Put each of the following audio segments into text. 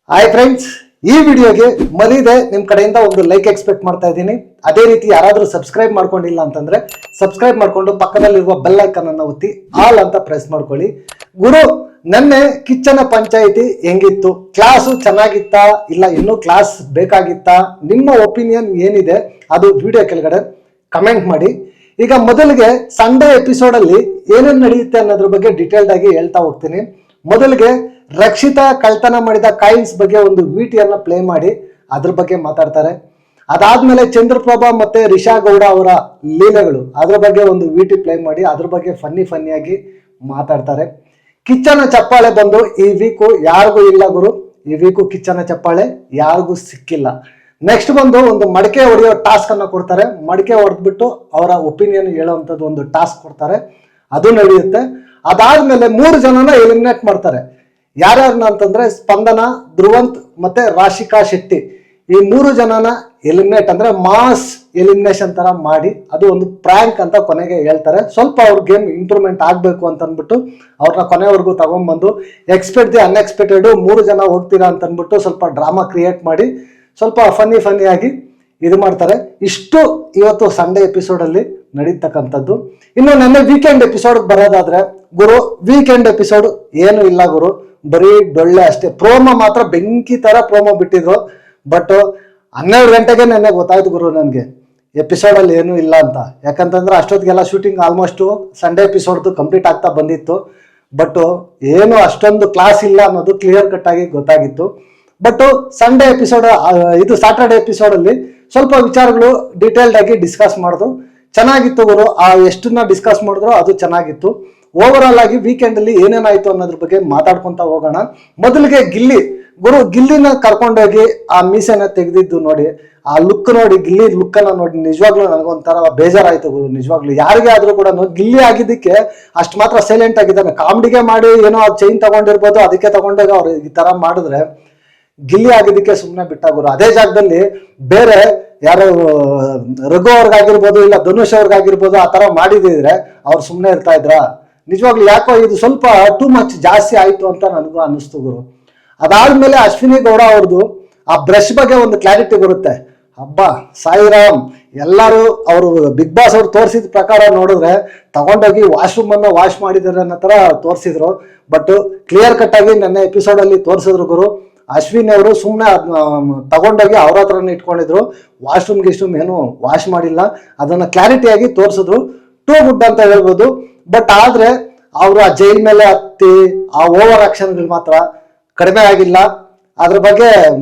Hi friends, ಈ ವಿಡಿಯೋಗೆ ಮರಿದೆ ನಿಮ್ಮ ಕಡೆಯಿಂದ ಒಂದು ಲೈಕ್ ಎಕ್ಸ್ಪೆಕ್ಟ್ ಮಾಡ್ತಾ ಇದ್ದೀನಿ. ಅದೇ ರೀತಿ ಯಾರಾದರೂ ಸಬ್ಸ್ಕ್ರೈಬ್ ಮಾಡ್ಕೊಂಡಿಲ್ಲ ಅಂತಂದ್ರೆ ಸಬ್ಸ್ಕ್ರೈಬ್ ಮಾಡ್ಕೊಂಡು ಪಕ್ಕದಲ್ಲಿರುವ ಬೆಲ್ ಐಕನ್ ಅನ್ನು ಒತ್ತಿ ಆಲ್ ಅಂತ ಪ್ರೆಸ್ ಮಾಡ್ಕೊಳ್ಳಿ. ಗುರು, ನೆನ್ನೆ ಕಿಚ್ಚನ ಪಂಚಾಯಿತಿ ಹೆಂಗಿತ್ತು? ಕ್ಲಾಸು ಚೆನ್ನಾಗಿತ್ತಾ ಇಲ್ಲ ಇನ್ನೂ ಕ್ಲಾಸ್ ಬೇಕಾಗಿತ್ತಾ? ನಿಮ್ಮ ಒಪಿನಿಯನ್ ಏನಿದೆ ಅದು ವಿಡಿಯೋ ಕೆಳಗಡೆ ಕಮೆಂಟ್ ಮಾಡಿ. ಈಗ ಮೊದಲಿಗೆ ಸಂಡೇ ಎಪಿಸೋಡ್ ಅಲ್ಲಿ ಏನೇನು ನಡೆಯುತ್ತೆ ಅನ್ನೋದ್ರ ಬಗ್ಗೆ ಡೀಟೇಲ್ಡ್ ಆಗಿ ಹೇಳ್ತಾ ಹೋಗ್ತೀನಿ. ಮೊದಲಿಗೆ ರಕ್ಷಿತಾ ಕಳ್ತನ ಮಾಡಿದ ಕಾಯಿನ್ಸ್ ಬಗ್ಗೆ ಒಂದು ವಿಟಿಯನ್ನ ಪ್ಲೇ ಮಾಡಿ ಅದ್ರ ಬಗ್ಗೆ ಮಾತಾಡ್ತಾರೆ. ಅದಾದ್ಮೇಲೆ ಚಂದ್ರಪ್ರಭಾ ಮತ್ತೆ ರಿಷಾ ಗೌಡ ಅವರ ಲೀಲೆಗಳು ಅದ್ರ ಬಗ್ಗೆ ಒಂದು ವಿಟಿ ಪ್ಲೇ ಮಾಡಿ ಅದ್ರ ಬಗ್ಗೆ ಫನ್ನಿಯಾಗಿ ಮಾತಾಡ್ತಾರೆ. ಕಿಚ್ಚನ ಚಪ್ಪಾಳೆ ಬಂದು ಈ ವೀಕು ಯಾರಿಗೂ ಇಲ್ಲ ಗುರು, ಈ ವೀಕು ಕಿಚ್ಚನ ಚಪ್ಪಾಳೆ ಯಾರಿಗೂ ಸಿಕ್ಕಿಲ್ಲ. ನೆಕ್ಸ್ಟ್ ಬಂದು ಒಂದು ಮಡಿಕೆ ಹೊಡೆಯೋ ಟಾಸ್ಕ್ ಅನ್ನ ಕೊಡ್ತಾರೆ. ಮಡಿಕೆ ಹೊಡೆದ್ಬಿಟ್ಟು ಅವರ ಒಪಿನಿಯನ್ ಹೇಳೋವಂಥದ್ದು ಒಂದು ಟಾಸ್ಕ್ ಕೊಡ್ತಾರೆ, ಅದು ನಡೆಯುತ್ತೆ. ಅದಾದ್ಮೇಲೆ 3 ಜನನ ಎಲಿಮಿನೇಟ್ ಮಾಡ್ತಾರೆ. ಯಾರ್ಯಾರನ್ನ ಅಂತಂದ್ರೆ ಸ್ಪಂದನ, ಧ್ರುವಂತ್ ಮತ್ತೆ ರಾಶಿಕಾ ಶೆಟ್ಟಿ. ಈ 3 ಜನನ ಎಲಿಮಿನೇಟ್ ಅಂದ್ರೆ ಮಾಸ್ ಎಲಿಮಿನೇಷನ್ ತರ ಮಾಡಿ ಅದು ಒಂದು ಪ್ರ್ಯಾಂಕ್ ಅಂತ ಕೊನೆಗೆ ಹೇಳ್ತಾರೆ. ಸ್ವಲ್ಪ ಅವ್ರ ಗೇಮ್ ಇಂಪ್ರೂವ್ಮೆಂಟ್ ಆಗ್ಬೇಕು ಅಂತ ಅಂದ್ಬಿಟ್ಟು ಅವ್ರನ್ನ ಕೊನೆವರೆಗೂ ತಗೊಂಡ್ಬಂದು ಎಕ್ಸ್ಪೆಕ್ಟ್ ದಿ ಅನ್ಎಕ್ಸ್ಪೆಕ್ಟೆಡ್ 3 ಜನ ಹೋಗ್ತೀರಾ ಅಂತ ಅಂದ್ಬಿಟ್ಟು ಸ್ವಲ್ಪ ಡ್ರಾಮಾ ಕ್ರಿಯೇಟ್ ಮಾಡಿ ಸ್ವಲ್ಪ ಫನ್ನಿಯಾಗಿ ಇದು ಮಾಡ್ತಾರೆ. ಇಷ್ಟು ಇವತ್ತು ಸಂಡೇ ಎಪಿಸೋಡ್ ಅಲ್ಲಿ ನಡೀತಕ್ಕಂಥದ್ದು. ಇನ್ನು ನನ್ನ ವೀಕೆಂಡ್ ಎಪಿಸೋಡ್ ಬರೋದಾದ್ರೆ ಗುರು, ವೀಕೆಂಡ್ ಎಪಿಸೋಡ್ ಏನು ಇಲ್ಲ ಗುರು, ಬರೀ ಡೊಳ್ಳೆ ಅಷ್ಟೇ. ಪ್ರೋಮೋ ಮಾತ್ರ ಬೆಂಕಿ ತರ ಪ್ರೋಮೋ ಬಿಟ್ಟಿದ್ರು. ಬಟ್ 12 ಗಂಟೆಗೆ ನೆನ್ನೆ ಗೊತ್ತಾಯ್ತು ಗುರು ನನಗೆ ಎಪಿಸೋಡ್ ಅಲ್ಲಿ ಏನು ಇಲ್ಲ ಅಂತ. ಯಾಕಂತಂದ್ರೆ ಅಷ್ಟೊತ್ತಿಗೆಲ್ಲ ಶೂಟಿಂಗ್ ಆಲ್ಮೋಸ್ಟ್ ಸಂಡೇ ಎಪಿಸೋಡ್ದು ಕಂಪ್ಲೀಟ್ ಆಗ್ತಾ ಬಂದಿತ್ತು. ಬಟ್ ಏನು ಅಷ್ಟೊಂದು ಕ್ಲಾಸ್ ಇಲ್ಲ ಅನ್ನೋದು ಕ್ಲಿಯರ್ ಕಟ್ ಆಗಿ ಗೊತ್ತಾಗಿತ್ತು. ಬಟ್ ಸಂಡೇ ಎಪಿಸೋಡ್ ಇದು ಸ್ಯಾಟರ್ಡೆ ಎಪಿಸೋಡ್ ಅಲ್ಲಿ ಸ್ವಲ್ಪ ವಿಚಾರಗಳು ಡೀಟೇಲ್ಡ್ ಆಗಿ ಡಿಸ್ಕಸ್ ಮಾಡಿದ್ರು. ಚೆನ್ನಾಗಿತ್ತು ಗುರು. ಎಷ್ಟನ್ನ ಡಿಸ್ಕಸ್ ಮಾಡಿದ್ರು ಅದು ಚೆನ್ನಾಗಿತ್ತು. ಓವರ್ ಆಲ್ ಆಗಿ ವೀಕೆಂಡ್ ಅಲ್ಲಿ ಏನೇನಾಯ್ತು ಅನ್ನೋದ್ರ ಬಗ್ಗೆ ಮಾತಾಡ್ಕೊಂತ ಹೋಗೋಣ. ಮೊದಲಿಗೆ ಗಿಲ್ಲಿ ಗುರು, ಗಿಲ್ಲಿನ ಕರ್ಕೊಂಡೋಗಿ ಆ ಮೀಸೆನ ತೆಗೆದಿದ್ದು ನೋಡಿ, ಆ ಲುಕ್ ನೋಡಿ, ಗಿಲ್ಲಿ ಲುಕ್ ಅನ್ನ ನೋಡಿ ನಿಜವಾಗ್ಲೂ ನನಗೊಂಥರ ಬೇಜಾರಾಯ್ತು ಗುರು. ನಿಜವಾಗ್ಲೂ ಯಾರಿಗೆ ಆದ್ರೂ ಕೂಡ ಗಿಲ್ಲಿ ಆಗಿದ್ದಕ್ಕೆ ಅಷ್ಟು ಮಾತ್ರ ಸೈಲೆಂಟ್ ಆಗಿದ್ದಾನೆ. ಕಾಮಿಡಿಗೆ ಮಾಡಿ ಏನೋ ಆ ಚೈನ್ ತಗೊಂಡಿರ್ಬೋದು, ಅದಕ್ಕೆ ತಗೊಂಡಾಗ ಅವ್ರು ಈ ತರ ಮಾಡಿದ್ರೆ ಗಿಲ್ಲಿ ಆಗಿದ್ದಕ್ಕೆ ಸುಮ್ಮನೆ ಬಿಟ್ಟ ಗುರು. ಅದೇ ಜಾಗದಲ್ಲಿ ಬೇರೆ ಯಾರು ರಘು ಅವ್ರಿಗಾಗಿರ್ಬೋದು ಇಲ್ಲ ಧನುಷ್ ಅವ್ರಿಗಾಗಿರ್ಬೋದು ಆ ತರ ಮಾಡಿದಿದ್ರೆ ಅವ್ರು ಸುಮ್ಮನೆ ಇರ್ತಾ ಇದ್ರ? ನಿಜವಾಗ್ಲೂ ಯಾಕೋ ಇದು ಸ್ವಲ್ಪ ಟೂ ಮಚ್ ಜಾಸ್ತಿ ಆಯ್ತು ಅಂತ ನನಗೂ ಅನ್ನಿಸ್ತು ಗುರು. ಅದಾದ್ಮೇಲೆ ಅಶ್ವಿನಿ ಗೌಡ ಅವ್ರದ್ದು ಆ ಬ್ರಷ್ ಬಗ್ಗೆ ಒಂದು ಕ್ಲಾರಿಟಿ ಬರುತ್ತೆ. ಹಬ್ಬ ಸಾಯಿರಾಮ್, ಎಲ್ಲರೂ ಅವರು ಬಿಗ್ ಬಾಸ್ ಅವ್ರು ತೋರಿಸಿದ ಪ್ರಕಾರ ನೋಡಿದ್ರೆ ತಗೊಂಡೋಗಿ ವಾಶ್ರೂಮ್ ಅನ್ನ ವಾಶ್ ಮಾಡಿದಾರೆ ಅನ್ನೋ ತರ ತೋರಿಸಿದ್ರು. ಬಟ್ ಕ್ಲಿಯರ್ ಕಟ್ ಆಗಿ ನನ್ನ ಎಪಿಸೋಡ್ ಅಲ್ಲಿ ತೋರಿಸಿದ್ರು ಗುರು. ಅಶ್ವಿನಿ ಅವರು ಸುಮ್ಮನೆ ತಗೊಂಡೋಗಿ ಅವ್ರ ಹತ್ರನೇ ಇಟ್ಕೊಂಡಿದ್ರು. ವಾಶ್ರೂಮ್ ಏನು ವಾಶ್ ಮಾಡಿಲ್ಲ, ಅದನ್ನ ಕ್ಲಾರಿಟಿಯಾಗಿ ತೋರಿಸಿದ್ರು. ಟೂ ಗುಡ್ ಅಂತ ಹೇಳ್ಬೋದು. ಬಟ್ ಆದ್ರೆ ಅವರು ಆ ಜೈಲ್ ಮೇಲೆ ಹತ್ತಿ ಆ ಓವರ್ ಆಕ್ಷನ್ಗಳು ಮಾತ್ರ ಕಡಿಮೆ ಆಗಿಲ್ಲ. ಅದ್ರ ಬಗ್ಗೆ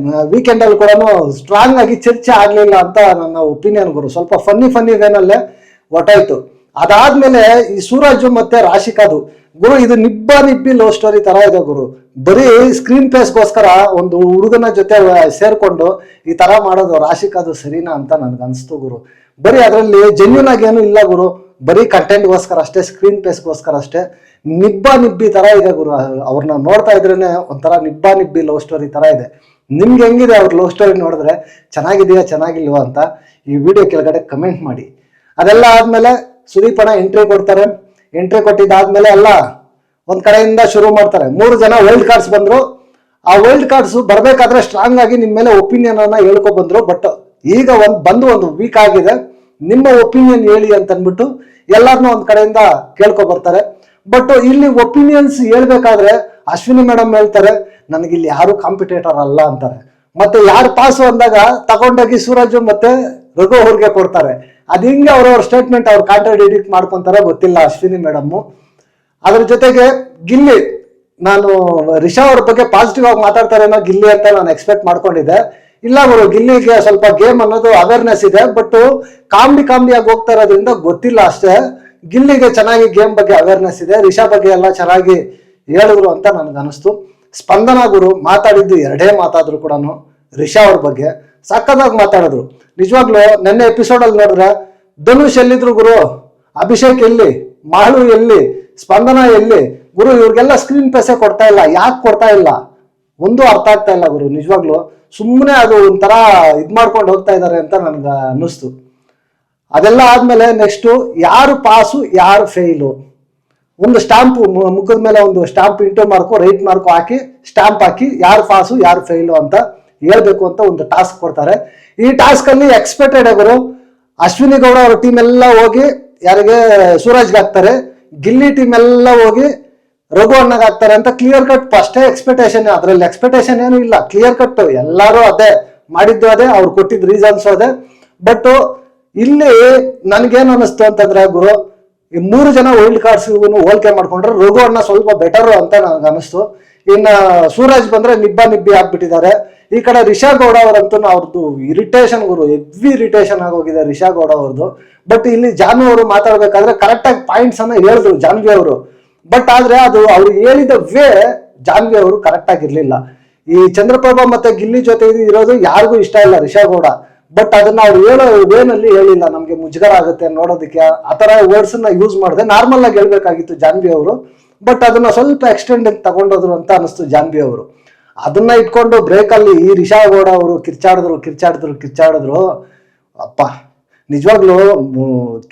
ವೀಕೆಂಡ್ ಅಲ್ಲಿ ಕೂಡ ಸ್ಟ್ರಾಂಗ್ ಆಗಿ ಚರ್ಚೆ ಆಗ್ಲಿಲ್ಲ ಅಂತ ನನ್ನ ಒಪಿನಿಯನ್ ಗುರು. ಸ್ವಲ್ಪ ಫನ್ನಿ ವೇನಲ್ಲೇ ಹೊಟ್ಟಾಯ್ತು. ಅದಾದ್ಮೇಲೆ ಈ ಸೂರಜ್ ಮತ್ತೆ ರಾಶಿಕಾದು ಗುರು, ಇದು ನಿಬ್ಬಿ ಲವ್ ಸ್ಟೋರಿ ತರ ಇದೆ ಗುರು. ಬರೀ ಸ್ಕ್ರೀನ್ ಪ್ಲೇಸ್ಗೋಸ್ಕರ ಒಂದು ಹುಡುಗನ ಜೊತೆ ಸೇರ್ಕೊಂಡು ಈ ತರ ಮಾಡೋದು ರಾಶಿಕಾದು ಸರಿನಾ ಅಂತ ನನ್ಗೆ ಅನ್ಸ್ತು ಗುರು. ಬರೀ ಅದರಲ್ಲಿ ಜೆನ್ಯೂನ್ ಆಗಿ ಏನು ಇಲ್ಲ ಗುರು, ಬರೀ ಕಂಟೆಂಟ್ಗೋಸ್ಕರ ಅಷ್ಟೇ, ಸ್ಕ್ರೀನ್ ಪ್ಲೇಸ್ಗೋಸ್ಕರ ಅಷ್ಟೇ. ನಿಬ್ಬಿ ತರ ಇದೆ ಗುರು. ಅವ್ರನ್ನ ನೋಡ್ತಾ ಇದ್ರೇನೆ ಒಂಥರ ನಿಬ್ಬಿ ಲವ್ ಸ್ಟೋರಿ ತರ ಇದೆ. ನಿಮ್ಗೆ ಹೆಂಗಿದೆ ಅವ್ರ ಲವ್ ಸ್ಟೋರಿ ನೋಡಿದ್ರೆ? ಚೆನ್ನಾಗಿದೆಯಾ ಚೆನ್ನಾಗಿಲ್ವಾ ಅಂತ ಈ ವಿಡಿಯೋ ಕೆಳಗಡೆ ಕಮೆಂಟ್ ಮಾಡಿ. ಅದೆಲ್ಲ ಆದ್ಮೇಲೆ ಸುದೀಪಣ್ಣ ಎಂಟ್ರಿ ಕೊಡ್ತಾರೆ. ಎಂಟ್ರಿ ಕೊಟ್ಟಿದ್ದಾದ್ಮೇಲೆ ಎಲ್ಲ ಒಂದ್ ಕಡೆಯಿಂದ ಶುರು ಮಾಡ್ತಾರೆ. 3 ಜನ ವೈಲ್ಡ್ ಕಾರ್ಡ್ಸ್ ಬಂದ್ರು. ಆ ವೈಲ್ಡ್ ಕಾರ್ಡ್ಸ್ ಬರ್ಬೇಕಾದ್ರೆ ಸ್ಟ್ರಾಂಗ್ ಆಗಿ ನಿಮ್ ಮೇಲೆ ಒಪಿನಿಯನ್ ಅನ್ನ ಹೇಳ್ಕೊ ಬಂದ್ರು. ಬಟ್ ಈಗ ಒಂದು ವೀಕ್ ಆಗಿದೆ, ನಿಮ್ಮ ಒಪಿನಿಯನ್ ಹೇಳಿ ಅಂತ ಅಂದ್ಬಿಟ್ಟು ಎಲ್ಲಾರನ್ನೂ ಒಂದ್ ಕಡೆಯಿಂದ ಕೇಳ್ಕೊ ಬರ್ತಾರೆ. ಬಟ್ ಇಲ್ಲಿ ಒಪಿನಿಯನ್ಸ್ ಹೇಳ್ಬೇಕಾದ್ರೆ ಅಶ್ವಿನಿ ಮೇಡಮ್ ಹೇಳ್ತಾರೆ ನನಗಿಲ್ಲಿ ಯಾರು ಕಾಂಪಿಟೇಟರ್ ಅಲ್ಲ ಅಂತಾರೆ. ಮತ್ತೆ ಯಾರು ಪಾಸು ಅಂದಾಗ ತಗೊಂಡೋಗಿ ಸೂರಜ್ ಮತ್ತೆ ರಘು ಅವ್ರಿಗೆ ಕೊಡ್ತಾರೆ. ಅದ್ ಹಿಂಗೆ ಅವ್ರವ್ರ ಸ್ಟೇಟ್ಮೆಂಟ್ ಅವ್ರು ಕಾಂಟ್ರಾಡಿಕ್ಟ್ ಮಾಡ್ಕೊಂತಾರೆ, ಗೊತ್ತಿಲ್ಲ ಅಶ್ವಿನಿ ಮೇಡಮ್. ಅದ್ರ ಜೊತೆಗೆ ಗಿಲ್ಲಿ, ನಾನು ರಿಷಾ ಅವ್ರ ಬಗ್ಗೆ ಪಾಸಿಟಿವ್ ಆಗಿ ಮಾತಾಡ್ತಾರೇನೋ ಗಿಲ್ಲಿ ಅಂತ ನಾನು ಎಕ್ಸ್ಪೆಕ್ಟ್ ಮಾಡ್ಕೊಂಡಿದ್ದೆ. ಇಲ್ಲ ಗುರು, ಗಿಲ್ಲಿಗೆ ಸ್ವಲ್ಪ ಗೇಮ್ ಅನ್ನೋದು ಅವೇರ್ನೆಸ್ ಇದೆ. ಬಟ್ ಕಾಮಿಡಿಯಾಗಿ ಹೋಗ್ತಾ ಇರೋದ್ರಿಂದ ಗೊತ್ತಿಲ್ಲ ಅಷ್ಟೇ. ಗಿಲ್ಲಿಗೆ ಚೆನ್ನಾಗಿ ಗೇಮ್ ಬಗ್ಗೆ ಅವೇರ್ನೆಸ್ ಇದೆ, ರಿಷಾ ಬಗ್ಗೆ ಎಲ್ಲ ಚೆನ್ನಾಗಿ ಹೇಳಿದ್ರು ಅಂತ ನನ್ಗೆ ಅನಿಸ್ತು. ಸ್ಪಂದನ ಗುರು ಮಾತಾಡಿದ್ದು 2 ಮಾತಾದ್ರು ಕೂಡ ರಿಷಾ ಅವ್ರ ಬಗ್ಗೆ ಸಕ್ಕತ್ತಾಗಿ ಮಾತಾಡಿದ್ರು. ನಿಜವಾಗ್ಲೂ ನೆನ್ನೆ ಎಪಿಸೋಡ್ ಅಲ್ಲಿ ನೋಡಿದ್ರೆ ಧನುಷ್ ಎಲ್ಲಿದ್ರು ಗುರು, ಅಭಿಷೇಕ್ ಎಲ್ಲಿ, ಮಾಳು ಎಲ್ಲಿ, ಸ್ಪಂದನ ಎಲ್ಲಿ ಗುರು? ಇವ್ರಿಗೆಲ್ಲ ಸ್ಕ್ರೀನ್ ಪ್ಲೇಸೇ ಕೊಡ್ತಾ ಇಲ್ಲ. ಯಾಕೆ ಕೊಡ್ತಾ ಇಲ್ಲ ಒಂದು ಅರ್ಥ ಆಗ್ತಾ ಇಲ್ಲ ಗುರು. ನಿಜವಾಗ್ಲು ಸುಮ್ಮನೆ ಅದು ಒಂಥರ ಮಾಡ್ಕೊಂಡು ಹೋಗ್ತಾ ಇದ್ದಾರೆ ಅಂತ ನನ್ಗೆ ಅನ್ನಿಸ್ತು. ಅದೆಲ್ಲ ಆದ್ಮೇಲೆ ನೆಕ್ಸ್ಟ್ ಯಾರು ಪಾಸು ಯಾರು ಫೇಲು ಒಂದು ಸ್ಟಾಂಪ್ ಮುಖದ ಮೇಲೆ ಒಂದು stamp into mark right mark ಹಾಕಿ ಸ್ಟಾಂಪ್ ಹಾಕಿ ಯಾರು ಪಾಸು ಯಾರು ಫೇಲು ಅಂತ ಹೇಳ್ಬೇಕು ಅಂತ ಒಂದು ಟಾಸ್ಕ್ ಕೊಡ್ತಾರೆ. ಈ ಟಾಸ್ಕ್ ಅಲ್ಲಿ ಎಕ್ಸ್ಪೆಕ್ಟೆಡ್ ಅವರು ಅಶ್ವಿನಿ ಗೌಡ ಅವರ ಟೀಮ್ ಎಲ್ಲ ಹೋಗಿ ಯಾರಿಗೆ ಸೂರಜ್ಗೆ ಹಾಕ್ತಾರೆ, ಗಿಲ್ಲಿ ಟೀಮ್ ಎಲ್ಲ ಹೋಗಿ ರಘು ಅಣ್ಣಗೆ ಹಾಕ್ತಾರೆ ಅಂತ ಕ್ಲಿಯರ್ ಕಟ್ ಫಸ್ಟೇ ಎಕ್ಸ್ಪೆಕ್ಟೇಷನ್. ಅದ್ರಲ್ಲಿ ಎಕ್ಸ್ಪೆಕ್ಟೇಷನ್ ಏನು ಇಲ್ಲ, ಕ್ಲಿಯರ್ ಕಟ್ ಎಲ್ಲರೂ ಅದೇ ಮಾಡಿದ್ದು, ಅದೇ ಅವ್ರು ಕೊಟ್ಟಿದ್ದ ರೀಸನ್ಸ್ ಅದೇ. ಬಟ್ ಇಲ್ಲಿ ನನ್ಗೇನು ಅನಿಸ್ತು ಅಂತಂದ್ರೆ ಗುರು, ಈ 3 ಜನ ವೈಲ್ಡ್ ಕಾರ್ಡ್ಸ್ ಹೋಲಿಕೆ ಮಾಡ್ಕೊಂಡ್ರೆ ರಘು ಅಣ್ಣ ಸ್ವಲ್ಪ ಬೆಟರ್ ಅಂತ ನನಗೆ ಅನಿಸ್ತು. ಇನ್ನ ಸೂರಜ್ ಬಂದ್ರೆ ನಿಬ್ಬಿ ಆಗ್ಬಿಟ್ಟಿದ್ದಾರೆ. ಈ ಕಡೆ ರಿಷಾ ಗೌಡ ಅವರಂತೂ ಅವ್ರದ್ದು ಇರಿಟೇಷನ್ ಗುರು, ಹೆವಿ ಇರಿಟೇಷನ್ ಆಗೋಗಿದೆ ರಿಷಾ ಗೌಡ ಅವ್ರದ್ದು. ಬಟ್ ಇಲ್ಲಿ ಜಾನ್ವಿ ಅವರು ಮಾತಾಡ್ಬೇಕಾದ್ರೆ ಕರೆಕ್ಟ್ ಆಗಿ ಪಾಯಿಂಟ್ಸ್ ಅನ್ನ ಹೇಳಿದ್ರು ಜಾನ್ವಿ ಅವರು. ಬಟ್ ಆದ್ರೆ ಅದು ಅವ್ರು ಹೇಳಿದ ವೇ ಜಾನ್ವಿ ಅವರು ಕರೆಕ್ಟ್ ಆಗಿರ್ಲಿಲ್ಲ. ಈ ಚಂದ್ರಪ್ರಭಾ ಮತ್ತೆ ಗಿಲ್ಲಿ ಜೊತೆ ಇರೋದು ಯಾರಿಗೂ ಇಷ್ಟ ಇಲ್ಲ ರಿಷಾ ಗೌಡ. ಬಟ್ ಅದನ್ನ ಅವ್ರು ಹೇಳೋ ವೇನಲ್ಲಿ ಹೇಳಿಲ್ಲ, ನಮ್ಗೆ ಮುಜುಗರ ಆಗುತ್ತೆ ನೋಡೋದಕ್ಕೆ, ಆತರ ವರ್ಡ್ಸ್ ನ ಯೂಸ್ ಮಾಡಿದೆ. ನಾರ್ಮಲ್ ಆಗಿ ಹೇಳ್ಬೇಕಾಗಿತ್ತು ಜಾನ್ವಿ ಅವರು, ಬಟ್ ಅದನ್ನ ಸ್ವಲ್ಪ ಎಕ್ಸ್ಟೆಂಡ್ ತಗೊಂಡೋದ್ರು ಅಂತ ಅನಿಸ್ತು ಜಾನ್ವಿ ಅವರು. ಅದನ್ನ ಇಟ್ಕೊಂಡು ಬ್ರೇಕ್ ಅಲ್ಲಿ ಈ ರಿಷಾ ಗೌಡ ಅವರು ಕಿರ್ಚಾಡಿದ್ರು. ಅಪ್ಪ ನಿಜವಾಗ್ಲೂ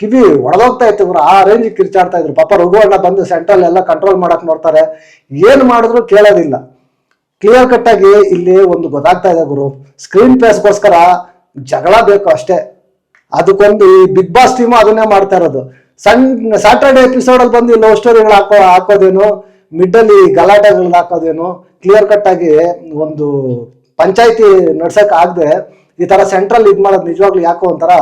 ಕಿವಿ ಒಡೆದೋಗ್ತಾ ಇತ್ತು ಇವ್ರು, ಆ ರೇಂಜ್ ಕಿರ್ಚಾಡ್ತಾ ಇದ್ರು. ಪಾಪ ರಘು ಅಣ್ಣ ಬಂದು ಸೆಂಟ್ರಲ್ ಎಲ್ಲ ಕಂಟ್ರೋಲ್ ಮಾಡಕ್ ನೋಡ್ತಾರೆ, ಏನ್ ಮಾಡಿದ್ರು ಕೇಳೋದಿಲ್ಲ. ಕ್ಲಿಯರ್ ಕಟ್ ಆಗಿ ಇಲ್ಲಿ ಒಂದು ಗೊತ್ತಾಗ್ತಾ ಇದೆ ಗುರು, ಸ್ಕ್ರೀನ್ ಪ್ಲೇಸ್ಗೋಸ್ಕರ ಜಗಳ ಬೇಕು ಅಷ್ಟೇ. ಅದಕ್ಕೊಂದು ಈ ಬಿಗ್ ಬಾಸ್ ಟೀಮು ಅದನ್ನೇ ಮಾಡ್ತಾ ಇರೋದು. ಸ್ಯಾಟರ್ಡೆ ಎಪಿಸೋಡ್ ಅಲ್ಲಿ ಬಂದು ಲವ್ ಸ್ಟೋರಿಗಳು ಹಾಕೋದೇನು, ಮಿಡ್ ಅಲ್ಲಿ ಗಲಾಟೆಗಳು ಹಾಕೋದೇನು, ಕ್ಲಿಯರ್ ಕಟ್ ಆಗಿ ಒಂದು ಪಂಚಾಯತಿ ನಡ್ಸಕ್ ಆಗದೆ ಈ ತರ ಸೆಂಟ್ರಲ್ ಇದ್ ಮಾಡೋದು ನಿಜವಾಗ್ಲೂ ಯಾಕೋ ಒಂಥರ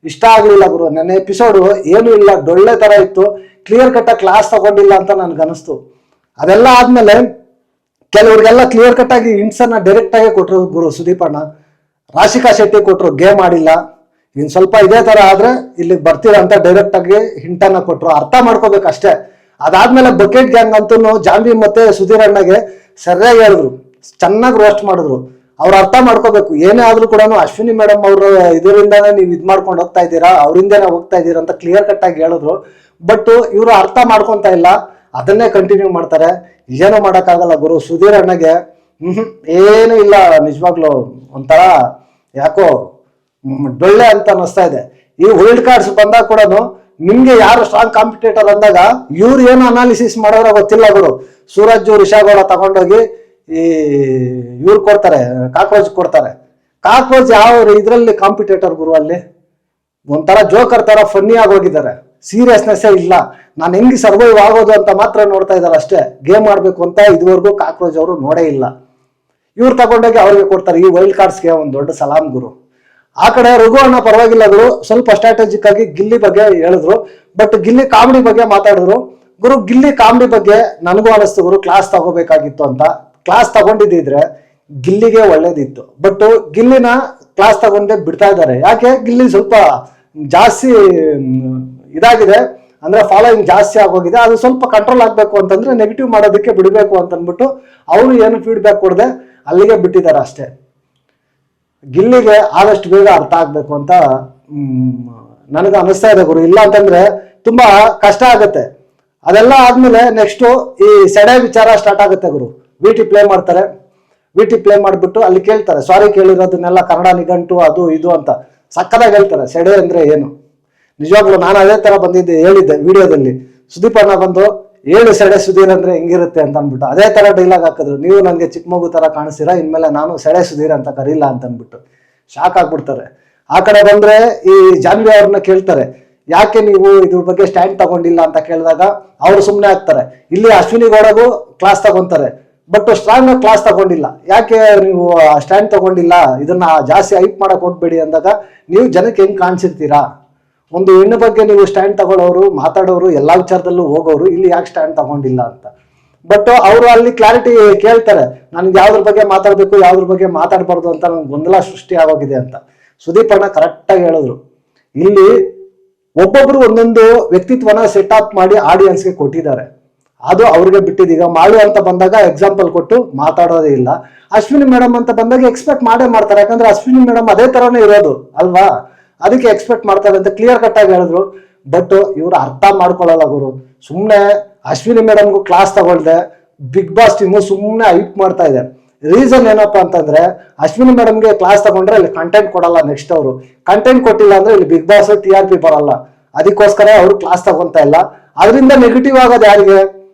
ಇಷ್ಟ ಆಗ್ಲಿಲ್ಲ ಗುರು. ನನ್ನ ಎಪಿಸೋಡು ಏನು ಇಲ್ಲ, ಡೊಳ್ಳೆ ತರ ಇತ್ತು, ಕ್ಲಿಯರ್ ಕಟ್ ಆಗಿ ಕ್ಲಾಸ್ ತಗೊಂಡಿಲ್ಲ ಅಂತ ನನ್ಗೆ ಅನಿಸ್ತು. ಅದೆಲ್ಲ ಆದ್ಮೇಲೆ ಕೆಲವ್ರಿಗೆಲ್ಲ ಕ್ಲಿಯರ್ ಕಟ್ ಆಗಿ ಹಿಂಟ್ಸ್ ಅನ್ನ ಡೈರೆಕ್ಟ್ ಆಗಿ ಕೊಟ್ರು ಗುರು. ಸುದೀಪ್ ಅಣ್ಣ, ರಾಶಿಕಾ ಶೆಟ್ಟಿ ಕೊಟ್ರು, ಗೇಮ್ ಆಡಿಲ್ಲ, ಇನ್ ಸ್ವಲ್ಪ ಇದೇ ತರ ಆದ್ರೆ ಇಲ್ಲಿಗೆ ಬರ್ತೀರ ಅಂತ ಡೈರೆಕ್ಟ್ ಆಗಿ ಹಿಂಟ್ ಅನ್ನ ಕೊಟ್ರು, ಅರ್ಥ ಮಾಡ್ಕೋಬೇಕಷ್ಟೇ. ಅದಾದ್ಮೇಲೆ ಬಕೆಟ್ ಗ್ಯಾಂಗ್ ಅಂತೂ ಜಾನ್ವಿ ಮತ್ತೆ ಸುಧೀರ್ ಅಣ್ಣಗೆ ಸರಿಯಾಗಿ ಹೇಳಿದ್ರು, ಚೆನ್ನಾಗಿ ರೋಸ್ಟ್ ಮಾಡಿದ್ರು. ಅವ್ರು ಅರ್ಥ ಮಾಡ್ಕೋಬೇಕು, ಏನೇ ಆದ್ರೂ ಕೂಡ ಅಶ್ವಿನಿ ಮೇಡಮ್ ಅವರು ಇದರಿಂದಾನೇ ನೀವು ಇದ್ ಮಾಡ್ಕೊಂಡು ಹೋಗ್ತಾ ಇದ್ದೀರಾ, ಅವರಿಂದೇನೆ ಹೋಗ್ತಾ ಇದ್ದೀರಾ ಅಂತ ಕ್ಲಿಯರ್ ಕಟ್ ಆಗಿ ಹೇಳಿದ್ರು. ಬಟ್ ಇವರು ಅರ್ಥ ಮಾಡ್ಕೊಂತ ಇಲ್ಲ, ಅದನ್ನೇ ಕಂಟಿನ್ಯೂ ಮಾಡ್ತಾರೆ. ಏನು ಮಾಡೋಕ್ಕಾಗಲ್ಲ ಗುರು. ಸುಧೀರ್ ಅಣ್ಣಗೆ ಏನು ಇಲ್ಲ, ನಿಜವಾಗ್ಲು ಒಂಥರ ಯಾಕೋ ಡೊಳ್ಳೆ ಅಂತ ಅನಿಸ್ತಾ ಇದೆ. ಈ ವೈಲ್ಡ್ ಕಾರ್ಡ್ಸ್ ಬಂದಾಗ ಕೂಡ ನಿಮ್ಗೆ ಯಾರು ಸ್ಟ್ರಾಂಗ್ ಕಾಂಪಿಟೇಟರ್ ಅಂದಾಗ ಇವ್ರು ಏನು ಅನಾಲಿಸಿಸ್ ಮಾಡೋದ್ರ ಗೊತ್ತಿಲ್ಲ ಗುರು. ಸೂರಜ್ ರಿಷಾ ಗೌಡ ತಗೊಂಡೋಗಿ ಈ ಇವ್ರು ಕೊಡ್ತಾರೆ, ಕಾಕ್ರೋಚ್ ಕೊಡ್ತಾರೆ. ಕಾಕ್ರೋಚ್ ಯಾವ ಇದ್ರಲ್ಲಿ ಕಾಂಪಿಟೇಟರ್ ಗುರು, ಅಲ್ಲಿ ಒಂಥರ ಜೋಕರ್ ತರ ಫನ್ನಿ ಆಗೋಗಿದ್ದಾರೆ, ಸೀರಿಯಸ್ನೆಸ್ ಇಲ್ಲ. ನಾನು ಹೆಂಗೆ ಸರ್ವೈವ್ ಆಗೋದು ಅಂತ ಮಾತ್ರ ನೋಡ್ತಾ ಇದ್ದಾರೆ ಅಷ್ಟೇ, ಗೇಮ್ ಆಡ್ಬೇಕು ಅಂತ ಇದುವರೆಗೂ ಕಾಕ್ರೋಚ್ ಅವರು ನೋಡೇ ಇಲ್ಲ. ಇವ್ರು ತಗೊಂಡೋಗಿ ಅವ್ರಿಗೆ ಕೊಡ್ತಾರೆ. ಈ ವೈಲ್ಡ್ ಕಾರ್ಡ್ಸ್ಗೆ ಒಂದು ದೊಡ್ಡ ಸಲಾಂ ಗುರು. ಆ ಕಡೆ ರಘು ಅಣ್ಣ ಪರವಾಗಿಲ್ಲ ಗುರು, ಸ್ವಲ್ಪ ಸ್ಟ್ರಾಟಜಿಕ್ ಆಗಿ ಗಿಲ್ಲಿ ಬಗ್ಗೆ ಹೇಳಿದ್ರು. ಬಟ್ ಗಿಲ್ಲಿ ಕಾಮಿಡಿ ಬಗ್ಗೆ ಮಾತಾಡಿದ್ರು ಗುರು. ಗಿಲ್ಲಿ ಕಾಮಿಡಿ ಬಗ್ಗೆ ನನಗೂ ಅನಿಸ್ತು ಗುರು, ಕ್ಲಾಸ್ ತಗೋಬೇಕಾಗಿತ್ತು ಅಂತ. ಕ್ಲಾಸ್ ತಗೊಂಡಿದ್ದಿದ್ರೆ ಗಿಲ್ಲಿಗೆ ಒಳ್ಳೇದಿತ್ತು. ಬಟ್ ಗಿಲ್ಲಿನ ಕ್ಲಾಸ್ ತಗೊಂಡೇ ಬಿಡ್ತಾ ಇದ್ದಾರೆ. ಯಾಕೆ, ಗಿಲ್ಲಿ ಸ್ವಲ್ಪ ಜಾಸ್ತಿ ಇದಾಗಿದೆ, ಅಂದ್ರೆ ಫಾಲೋಯಿಂಗ್ ಜಾಸ್ತಿ ಆಗೋಗಿದೆ. ಅದು ಸ್ವಲ್ಪ ಕಂಟ್ರೋಲ್ ಆಗ್ಬೇಕು ಅಂತಂದ್ರೆ ನೆಗೆಟಿವ್ ಮಾಡೋದಕ್ಕೆ ಬಿಡಬೇಕು ಅಂತ ಅಂದ್ಬಿಟ್ಟು ಅವರು ಏನು ಫೀಡ್ಬ್ಯಾಕ್ ಕೊಡದೆ ಅಲ್ಲಿಗೆ ಬಿಟ್ಟಿದ್ದಾರೆ ಅಷ್ಟೇ. ಗಿಲ್ಲಿಗೆ ಆದಷ್ಟು ಬೇಗ ಅರ್ಥ ಆಗ್ಬೇಕು ಅಂತ ನನಗೆ ಅನಿಸ್ತಾ ಇದೆ ಗುರು. ಇಲ್ಲ ಅಂತಂದ್ರೆ ತುಂಬಾ ಕಷ್ಟ ಆಗುತ್ತೆ. ಅದೆಲ್ಲ ಆದ್ಮೇಲೆ ನೆಕ್ಸ್ಟ್ ಈ ಸೆಡೆ ವಿಚಾರ ಸ್ಟಾರ್ಟ್ ಆಗುತ್ತೆ ಗುರು. ವಿಟಿ ಪ್ಲೇ ಮಾಡ್ತಾರೆ. ವಿಟಿ ಪ್ಲೇ ಮಾಡ್ಬಿಟ್ಟು ಅಲ್ಲಿ ಕೇಳ್ತಾರೆ, ಸಾರಿ ಕೇಳಿರೋದನ್ನೆಲ್ಲ ಕನ್ನಡ ನಿಘಂಟು ಅದು ಇದು ಅಂತ ಸಕ್ಕದಾಗಿ ಹೇಳ್ತಾರೆ. ಸೆಡೆ ಅಂದ್ರೆ ಏನು, ನಿಜವಾಗ್ಲೂ ನಾನು ಅದೇ ತರ ಹೇಳಿದ್ದೆ ವಿಡಿಯೋದಲ್ಲಿ. ಸುದೀಪ್ ಅಣ್ಣ ಬಂದು ಹೇಳಿ ಸೆಡೆ ಸುಧೀರ್ ಅಂದ್ರೆ ಹೆಂಗಿರುತ್ತೆ ಅಂತ ಅಂದ್ಬಿಟ್ಟು ಅದೇ ತರ ಡೈಲಾಗ್ ಹಾಕಿದ್ರು. ನೀವು ನನಗೆ ಚಿಕ್ಕ ಮಗು ತರ ಕಾಣಿಸ್ತೀರಾ, ಇನ್ಮೇಲೆ ನಾನು ಸೆಡೆ ಸುಧೀರ್ ಅಂತ ಕರೀಲ್ಲ ಅಂತ ಅಂದ್ಬಿಟ್ಟು ಶಾಕ್ ಆಗ್ಬಿಡ್ತಾರೆ. ಆ ಕಡೆ ಬಂದ್ರೆ ಈ ಜಾನ್ವಿ ಅವ್ರನ್ನ ಕೇಳ್ತಾರೆ, ಯಾಕೆ ನೀವು ಇದ್ರ ಬಗ್ಗೆ ಸ್ಟ್ಯಾಂಡ್ ತಗೊಂಡಿಲ್ಲ ಅಂತ ಕೇಳಿದಾಗ ಅವ್ರು ಸುಮ್ಮನೆ ಆಗ್ತಾರೆ. ಇಲ್ಲಿ ಅಶ್ವಿನಿ ಗೌಡಗೂ ಕ್ಲಾಸ್ ತಗೊಂತಾರೆ, ಬಟ್ ಸ್ಟ್ರಾಂಗ್ ಕ್ಲಾಸ್ ತಗೊಂಡಿಲ್ಲ. ಯಾಕೆ ನೀವು ಸ್ಟ್ಯಾಂಡ್ ತಗೊಂಡಿಲ್ಲ, ಇದನ್ನ ಜಾಸ್ತಿ ಹೈಪ್ ಮಾಡಕ್ ಹೋಗ್ಬೇಡಿ ಅಂದಾಗ ನೀವು ಜನಕ್ಕೆ ಹೆಂಗ್ ಕಾಣಿಸಿರ್ತೀರಾ. ಒಂದು ಹೆಣ್ಣು ಬಗ್ಗೆ ನೀವು ಸ್ಟ್ಯಾಂಡ್ ತಗೊಳ್ಳೋರು, ಮಾತಾಡೋರು, ಎಲ್ಲಾ ವಿಚಾರದಲ್ಲೂ ಹೋಗೋರು, ಇಲ್ಲಿ ಯಾಕೆ ಸ್ಟ್ಯಾಂಡ್ ತಗೊಂಡಿಲ್ಲ ಅಂತ. ಬಟ್ ಅವರು ಅಲ್ಲಿ ಕ್ಲಾರಿಟಿ ಕೇಳ್ತಾರೆ, ನನ್ಗೆ ಯಾವ್ದ್ರ ಬಗ್ಗೆ ಮಾತಾಡ್ಬೇಕು ಯಾವ್ದ್ರ ಬಗ್ಗೆ ಮಾತಾಡ್ಬಾರ್ದು ಅಂತ ನನ್ಗೆ ಗೊಂದಲ ಸೃಷ್ಟಿ ಆಗೋಗಿದೆ ಅಂತ. ಸುದೀಪ್ ಅಣ್ಣ ಕರೆಕ್ಟ್ ಆಗಿ ಹೇಳಿದ್ರು. ಇಲ್ಲಿ ಒಬ್ಬೊಬ್ರು ಒಂದೊಂದು ವ್ಯಕ್ತಿತ್ವನ ಸೆಟ್ ಅಪ್ ಮಾಡಿ ಆಡಿಯನ್ಸ್ಗೆ ಕೊಟ್ಟಿದ್ದಾರೆ, ಅದು ಅವ್ರಿಗೆ ಬಿಟ್ಟಿದ್ದು. ಈಗ ಮಾಡು ಅಂತ ಬಂದಾಗ ಎಕ್ಸಾಂಪಲ್ ಕೊಟ್ಟು ಮಾತಾಡೋದೇ ಇಲ್ಲ. ಅಶ್ವಿನಿ ಮೇಡಮ್ ಅಂತ ಬಂದಾಗ ಎಕ್ಸ್ಪೆಕ್ಟ್ ಮಾಡೇ ಮಾಡ್ತಾರೆ, ಯಾಕಂದ್ರೆ ಅಶ್ವಿನಿ ಮೇಡಮ್ ಅದೇ ತರನೇ ಇರೋದು ಅಲ್ವಾ, ಅದಕ್ಕೆ ಎಕ್ಸ್ಪೆಕ್ಟ್ ಮಾಡ್ತಾರೆ ಅಂತ ಕ್ಲಿಯರ್ ಕಟ್ ಆಗಿ ಹೇಳಿದ್ರು. ಬಟ್ ಇವ್ರು ಅರ್ಥ ಮಾಡ್ಕೊಳ್ಳಲ್ಲ ಗುರು. ಸುಮ್ನೆ ಅಶ್ವಿನಿ ಮೇಡಮ್ಗೂ ಕ್ಲಾಸ್ ತಗೊಳ್ದೆ ಬಿಗ್ ಬಾಸ್ ಟೀಮು ಸುಮ್ಮನೆ ಹೈಪ್ ಮಾಡ್ತಾ ಇದೆ. ರೀಸನ್ ಏನಪ್ಪಾ ಅಂತಂದ್ರೆ ಅಶ್ವಿನಿ ಮೇಡಮ್ಗೆ ಕ್ಲಾಸ್ ತಗೊಂಡ್ರೆ ಇಲ್ಲಿ ಕಂಟೆಂಟ್ ಕೊಡಲ್ಲ. ನೆಕ್ಸ್ಟ್ ಅವರು ಕಂಟೆಂಟ್ ಕೊಟ್ಟಿಲ್ಲ ಅಂದ್ರೆ ಇಲ್ಲಿ ಬಿಗ್ ಬಾಸ್ TRP ಬರಲ್ಲ. ಅದಕ್ಕೋಸ್ಕರ ಅವರು ಕ್ಲಾಸ್ ತಗೊಂತಾ ಇಲ್ಲ. ಅದರಿಂದ ನೆಗೆಟಿವ್ ಆಗೋದು ಯಾರಿಗೆ?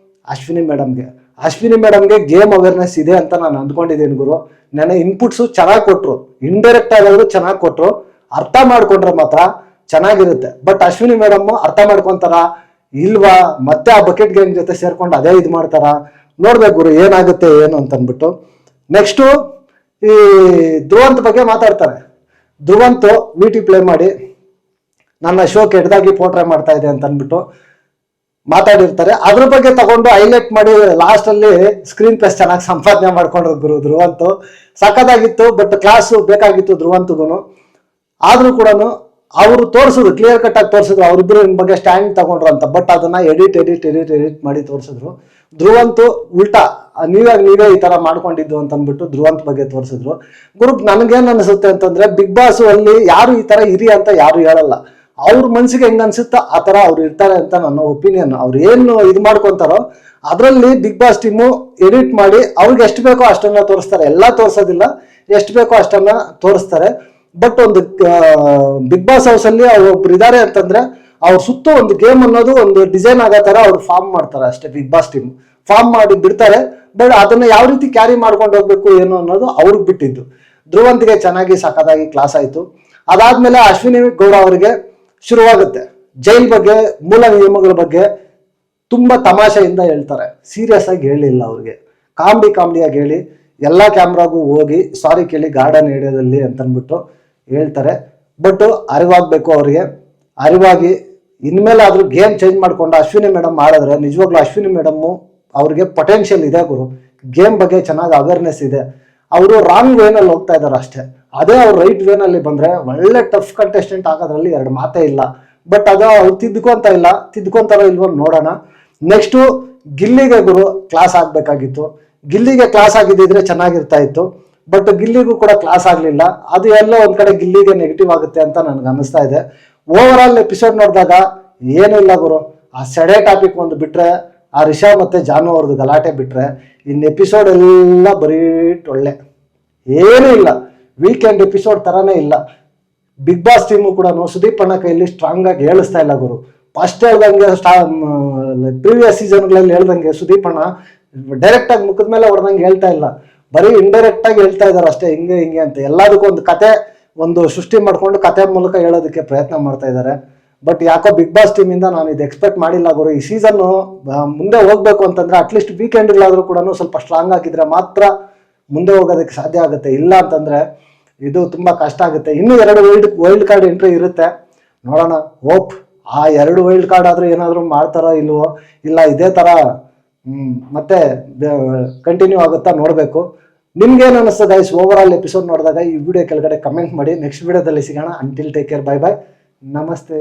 ಅಶ್ವಿನಿ ಮೇಡಮ್ಗೆ ಗೇಮ್ ಅವೇರ್ನೆಸ್ ಇದೆ ಅಂತ ನಾನು ಅಂದ್ಕೊಂಡಿದ್ದೀನಿ ಗುರು. ನನ್ನ ಇನ್ಪುಟ್ಸು ಚೆನ್ನಾಗಿ ಕೊಟ್ರು, ಇಂಡೈರೆಕ್ಟ್ ಆಗಾದ್ರು ಚೆನ್ನಾಗಿ ಕೊಟ್ರು. ಅರ್ಥ ಮಾಡ್ಕೊಂಡ್ರೆ ಮಾತ್ರ ಚೆನ್ನಾಗಿರುತ್ತೆ. ಬಟ್ ಅಶ್ವಿನಿ ಮೇಡಮ್ ಅರ್ಥ ಮಾಡ್ಕೊಂತಾರ ಇಲ್ವಾ, ಮತ್ತೆ ಆ ಬಕೆಟ್ ಗೇಮ್ ಜೊತೆ ಸೇರ್ಕೊಂಡು ಅದೇ ಇದು ಮಾಡ್ತಾರ, ನೋಡ್ಬೇಕು ಗುರು ಏನಾಗುತ್ತೆ ಏನು ಅಂತ ಅಂದ್ಬಿಟ್ಟು. ನೆಕ್ಸ್ಟು ಈ ಧ್ರುವಂತ್ ಬಗ್ಗೆ ಮಾತಾಡ್ತಾರೆ. ಧ್ರುವಂತ್ ವಿಟಿ ಪ್ಲೇ ಮಾಡಿ ನನ್ನ ಶೋ ಕೆಟ್ಟದಾಗಿ ಪೋರ್ಟ್ರೇ ಮಾಡ್ತಾ ಇದೆ ಅಂತ ಅಂದ್ಬಿಟ್ಟು ಮಾತಾಡಿರ್ತಾರೆ. ಅದ್ರ ಬಗ್ಗೆ ತಗೊಂಡು ಹೈಲೈಟ್ ಮಾಡಿ ಲಾಸ್ಟ್ ಅಲ್ಲಿ ಸ್ಕ್ರೀನ್ ಪ್ಲಸ್ ಚೆನ್ನಾಗಿ ಸಂಪಾದನೆ ಮಾಡ್ಕೊಂಡ್ರು ಗುರು ಧ್ರುವಂತ್. ಸಖತ್ತಾಗಿತ್ತು. ಬಟ್ ಕ್ಲಾಸು ಬೇಕಾಗಿತ್ತು ಧ್ರುವಂತ್ಗೂ. ಆದ್ರೂ ಕೂಡ ಅವರು ತೋರಿಸಿದ್ರು, ಕ್ಲಿಯರ್ ಕಟ್ ಆಗಿ ತೋರಿಸಿದ್ರು ಅವ್ರಿಬ್ರು ಬಗ್ಗೆ ಸ್ಟ್ಯಾಂಡ್ ತಗೊಂಡ್ರು ಅಂತ. ಬಟ್ ಅದನ್ನ ಎಡಿಟ್ ಮಾಡಿ ತೋರಿಸಿದ್ರು. ಧ್ರುವಂತ್ ಉಲ್ಟಾ ನೀವೇ ಈ ತರ ಮಾಡ್ಕೊಂಡಿದ್ದು ಅಂತ ಅಂದ್ಬಿಟ್ಟು ಧ್ರುವಂತ್ ಬಗ್ಗೆ ತೋರಿಸಿದ್ರು. ಗ್ರೂಪ್ ನನಗೇನ್ ಅನ್ಸುತ್ತೆ ಅಂತಂದ್ರೆ, ಬಿಗ್ ಬಾಸ್ ಅಲ್ಲಿ ಯಾರು ಈ ತರ ಇರಿ ಅಂತ ಯಾರು ಹೇಳಲ್ಲ. ಅವ್ರ ಮನ್ಸಿಗೆ ಹೆಂಗ್ ಅನ್ಸುತ್ತೋ ಆ ತರ ಅವ್ರು ಇರ್ತಾರೆ ಅಂತ ನನ್ನ ಒಪಿನಿಯನ್. ಅವ್ರು ಏನು ಇದು ಮಾಡ್ಕೊಂತಾರೋ ಅದ್ರಲ್ಲಿ ಬಿಗ್ ಬಾಸ್ ಟೀಮು ಎಡಿಟ್ ಮಾಡಿ ಅವ್ರಿಗೆ ಎಷ್ಟು ಬೇಕೋ ಅಷ್ಟನ್ನ ತೋರಿಸ್ತಾರೆ. ಎಲ್ಲ ತೋರ್ಸೋದಿಲ್ಲ, ಎಷ್ಟು ಬೇಕೋ ಅಷ್ಟನ್ನ ತೋರಿಸ್ತಾರೆ. ಬಟ್ ಒಂದು ಬಿಗ್ ಬಾಸ್ ಹೌಸ್ ಅಲ್ಲಿ ಒಬ್ರು ಇದಾರೆ ಅಂತಂದ್ರೆ ಅವ್ರ ಸುತ್ತ ಒಂದು ಗೇಮ್ ಅನ್ನೋದು ಒಂದು ಡಿಸೈನ್ ಆಗೋ ತರ ಅವ್ರು ಫಾರ್ಮ್ ಮಾಡ್ತಾರೆ ಅಷ್ಟೇ. ಬಿಗ್ ಬಾಸ್ ಟೀಮ್ ಫಾರ್ಮ್ ಮಾಡಿ ಬಿಡ್ತಾರೆ. ಬಟ್ ಅದನ್ನ ಯಾವ ರೀತಿ ಕ್ಯಾರಿ ಮಾಡ್ಕೊಂಡು ಹೋಗ್ಬೇಕು ಏನು ಅನ್ನೋದು ಅವ್ರಿಗೆ ಬಿಟ್ಟಿದ್ದು. ಧ್ರುವಂತ್ಗೆ ಚೆನ್ನಾಗಿ ಸಖತ್ತಾಗಿ ಕ್ಲಾಸ್ ಆಯ್ತು. ಅದಾದ್ಮೇಲೆ ಅಶ್ವಿನಿ ಗೌಡ ಅವರಿಗೆ ಶುರುವಾಗುತ್ತೆ ಜೈಲ್ ಬಗ್ಗೆ, ಮೂಲ ನಿಯಮಗಳ ಬಗ್ಗೆ ತುಂಬಾ ತಮಾಷೆಯಿಂದ ಹೇಳ್ತಾರೆ. ಸೀರಿಯಸ್ ಆಗಿ ಹೇಳಿಲ್ಲ ಅವ್ರಿಗೆ, ಕಾಮಿಡಿಯಾಗಿ ಹೇಳಿ ಎಲ್ಲಾ ಕ್ಯಾಮ್ರಾಗೂ ಹೋಗಿ ಸಾರಿ ಕೇಳಿ ಗಾರ್ಡನ್ ಏರಿಯಾದಲ್ಲಿ ಅಂತ ಅಂದ್ಬಿಟ್ಟು ಹೇಳ್ತಾರೆ. ಬಟ್ ಅರಿವಾಗ್ಬೇಕು ಅವ್ರಿಗೆ. ಅರಿವಾಗಿ ಇನ್ಮೇಲೆ ಆದ್ರೂ ಗೇಮ್ ಚೇಂಜ್ ಮಾಡ್ಕೊಂಡು ಅಶ್ವಿನಿ ಮೇಡಮ್ ಮಾಡಿದ್ರೆ ನಿಜವಾಗ್ಲೂ ಅಶ್ವಿನಿ ಮೇಡಮ್ ಅವ್ರಿಗೆ ಪೊಟೆನ್ಷಿಯಲ್ ಇದೆ ಗುರು. ಗೇಮ್ ಬಗ್ಗೆ ಚೆನ್ನಾಗಿ ಅವೇರ್ನೆಸ್ ಇದೆ. ಅವರು ರಾಂಗ್ ವೇನಲ್ಲಿ ಹೋಗ್ತಾ ಇದಾರೆ ಅಷ್ಟೇ. ಅದೇ ಅವ್ರು ರೈಟ್ ವೇನಲ್ಲಿ ಬಂದ್ರೆ ಒಳ್ಳೆ ಟಫ್ ಕಂಟೆಸ್ಟೆಂಟ್ ಆಗೋದ್ರಲ್ಲಿ ಎರಡು ಮಾತೇ ಇಲ್ಲ. ಬಟ್ ಅದು ಅವ್ರು ತಿದ್ಕೊಂತಾರೋ ಇಲ್ವೋ ನೋಡೋಣ. ನೆಕ್ಸ್ಟು ಗಿಲ್ಲಿಗೆ ಗುರು ಕ್ಲಾಸ್ ಆಗ್ಬೇಕಾಗಿತ್ತು. ಗಿಲ್ಲಿಗೆ ಕ್ಲಾಸ್ ಆಗಿದ್ದಿದ್ರೆ ಚೆನ್ನಾಗಿರ್ತಾ ಇತ್ತು. ಬಟ್ ಗಿಲ್ಲಿಗೂ ಕೂಡ ಕ್ಲಾಸ್ ಆಗ್ಲಿಲ್ಲ. ಅದು ಎಲ್ಲೋ ಒಂದ್ ಕಡೆ ಗಿಲ್ಲಿಗೆ ನೆಗೆಟಿವ್ ಆಗುತ್ತೆ ಅಂತ ನನ್ಗೆ ಅನಿಸ್ತಾ ಇದೆ. ಓವರ್ ಆಲ್ ಎಪಿಸೋಡ್ ನೋಡಿದಾಗ ಏನೂ ಇಲ್ಲ ಗುರು. ಆ ಸೆಡೆ ಟಾಪಿಕ್ ಒಂದು ಬಿಟ್ರೆ, ಆ ರಿಷಾ ಮತ್ತೆ ಜಾನು ಅವ್ರದ್ದು ಗಲಾಟೆ ಬಿಟ್ರೆ ಇನ್ ಎಪಿಸೋಡ್ ಎಲ್ಲ ಬರೀ ಒಳ್ಳೆ ಏನೂ ಇಲ್ಲ. ವೀಕೆಂಡ್ ಎಪಿಸೋಡ್ ತರಾನೇ ಇಲ್ಲ. ಬಿಗ್ ಬಾಸ್ ಟೀಮು ಕೂಡ ಸುದೀಪ್ ಅಣ್ಣ ಕೈಯಲ್ಲಿ ಸ್ಟ್ರಾಂಗ್ ಆಗಿ ಹೇಳಿಸ್ತಾ ಇಲ್ಲ ಗುರು. ಫಸ್ಟ್ ಹೇಳ್ದಂಗೆ ಪ್ರೀವಿಯಸ್ ಸೀಸನ್ಗಳಲ್ಲಿ ಹೇಳ್ದಂಗೆ ಸುದೀಪ್ ಅಣ್ಣ ಡೈರೆಕ್ಟ್ ಆಗಿ ಮುಖದ ಮೇಲೆ ಹೊಡೆದಂಗೆ ಹೇಳ್ತಾ ಇಲ್ಲ. ಬರೀ ಇಂಡೈರೆಕ್ಟ್ ಆಗಿ ಹೇಳ್ತಾ ಇದಾರೆ ಅಷ್ಟೇ, ಹಿಂಗೆ ಅಂತ. ಎಲ್ಲದಕ್ಕೂ ಒಂದು ಕತೆ ಒಂದು ಸೃಷ್ಟಿ ಮಾಡ್ಕೊಂಡು ಕತೆ ಮೂಲಕ ಹೇಳೋದಕ್ಕೆ ಪ್ರಯತ್ನ ಮಾಡ್ತಾ ಇದ್ದಾರೆ. ಬಟ್ ಯಾಕೋ ಬಿಗ್ ಬಾಸ್ ಟೀಮ್ ಇಂದ ನಾನು ಇದು ಎಕ್ಸ್ಪೆಕ್ಟ್ ಮಾಡಿಲ್ಲ ಗುರು. ಈ ಸೀಸನ್ ಮುಂದೆ ಹೋಗ್ಬೇಕು ಅಂತಂದ್ರೆ ಅಟ್ಲೀಸ್ಟ್ ವೀಕೆಂಡ್ಗಳಾದ್ರೂ ಕೂಡ ಸ್ವಲ್ಪ ಸ್ಟ್ರಾಂಗ್ ಆಗಿದ್ರೆ ಮಾತ್ರ ಮುಂದೆ ಹೋಗೋದಕ್ಕೆ ಸಾಧ್ಯ ಆಗುತ್ತೆ. ಇಲ್ಲ ಅಂತಂದ್ರೆ ಇದು ತುಂಬಾ ಕಷ್ಟ ಆಗುತ್ತೆ. ಇನ್ನೂ 2 ವೈಲ್ಡ್ ಕಾರ್ಡ್ ಎಂಟ್ರಿ ಇರುತ್ತೆ, ನೋಡೋಣ. ಹೋಪ್ ಆ 2 ವೈಲ್ಡ್ ಕಾರ್ಡ್ ಆದ್ರೂ ಏನಾದ್ರು ಮಾಡ್ತಾರೋ ಇಲ್ವೋ, ಇಲ್ಲ ಇದೇ ತರ ಮತ್ತೆ ಕಂಟಿನ್ಯೂ ಆಗುತ್ತಾ ನೋಡ್ಬೇಕು. ನಿಮ್ಗೇನು ಅನಿಸ್ತು ಗೈಸ್ ಓವರ್ ಆಲ್ ಎಪಿಸೋಡ್ ನೋಡಿದಾಗ? ಈ ವಿಡಿಯೋ ಕೆಳಗಡೆ ಕಮೆಂಟ್ ಮಾಡಿ. ನೆಕ್ಸ್ಟ್ ವಿಡಿಯೋದಲ್ಲಿ ಸಿಗೋಣ. Until take care, bye bye, ನಮಸ್ತೆ.